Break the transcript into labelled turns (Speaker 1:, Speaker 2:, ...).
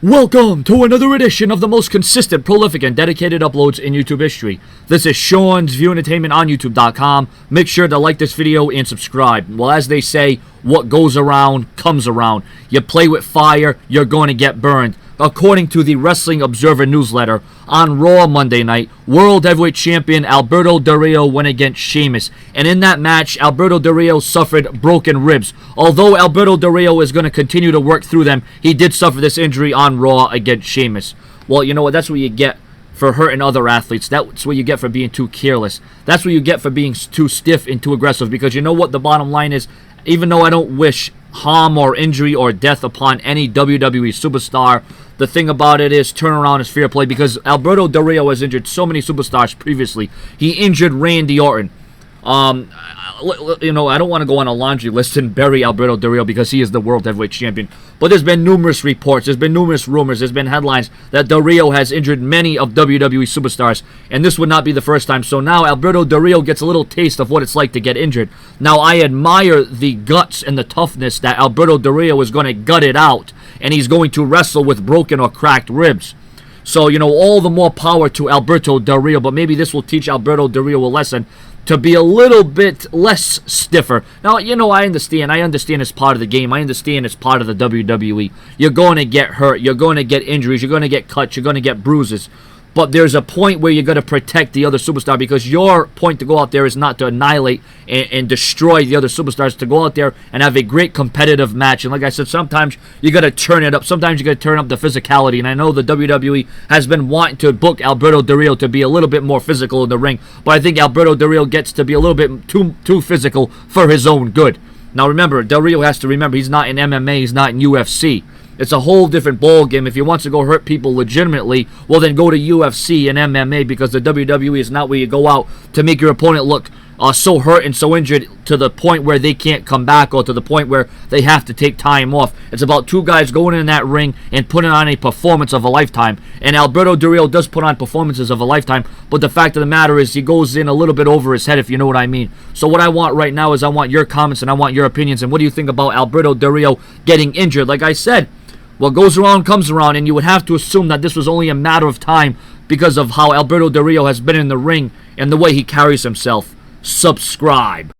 Speaker 1: Welcome to another edition of the most consistent, prolific, and dedicated uploads in YouTube history. This is Sean's View Entertainment on YouTube.com. Make sure to like this video and subscribe. Well, as they say, what goes around comes around. You play with fire, you're going to get burned. According to the Wrestling Observer newsletter, on Raw Monday night, World Heavyweight Champion Alberto Del Rio went against Sheamus. And in that match, Alberto Del Rio suffered broken ribs. Although Alberto Del Rio is going to continue to work through them, he did suffer this injury on Raw against Sheamus. Well, you know what? That's what you get for hurting other athletes. That's what you get for being too careless. That's what you get for being too stiff and too aggressive. Because you know what the bottom line is? Even though I don't wish harm or injury or death upon any WWE superstar, the thing about it is turnaround is fair play, because Alberto Del Rio has injured so many superstars previously. He injured Randy Orton. You know, I don't want to go on a laundry list and bury Alberto Del Rio because he is the World Heavyweight Champion. But there's been numerous reports, there's been numerous rumors, there's been headlines that Del Rio has injured many of WWE superstars, and this would not be the first time. So now Alberto Del Rio gets a little taste of what it's like to get injured. Now, I admire the guts and the toughness that Alberto Del Rio is going to gut it out, and he's going to wrestle with broken or cracked ribs. So, you know, all the more power to Alberto Del Rio, but maybe this will teach Alberto Del Rio a lesson to be a little bit less stiffer. Now, you know, I understand it's part of the game. I understand it's part of the WWE. You're going to get hurt. You're going to get injuries. You're going to get cuts. You're going to get bruises. But there's a point where you're going to protect the other superstar, because your point to go out there is not to annihilate and destroy the other superstars, to go out there and have a great competitive match. And like I said, sometimes you got to turn it up. Sometimes you got to turn up the physicality. And I know the WWE has been wanting to book Alberto Del Rio to be a little bit more physical in the ring, but I think Alberto Del Rio gets to be a little bit too physical for his own good. Now remember, Del Rio has to remember he's not in MMA, he's not in UFC. It's a whole different ball game. If he wants to go hurt people legitimately, well, then go to UFC and MMA, because the WWE is not where you go out to make your opponent look so hurt and so injured to the point where they can't come back, or to the point where they have to take time off. It's about two guys going in that ring and putting on a performance of a lifetime. And Alberto Del Rio does put on performances of a lifetime, but the fact of the matter is he goes in a little bit over his head, if you know what I mean. So what I want right now is I want your comments and I want your opinions. And what do you think about Alberto Del Rio getting injured? Like I said, what goes around comes around, and you would have to assume that this was only a matter of time because of how Alberto Del Rio has been in the ring and the way he carries himself. Subscribe.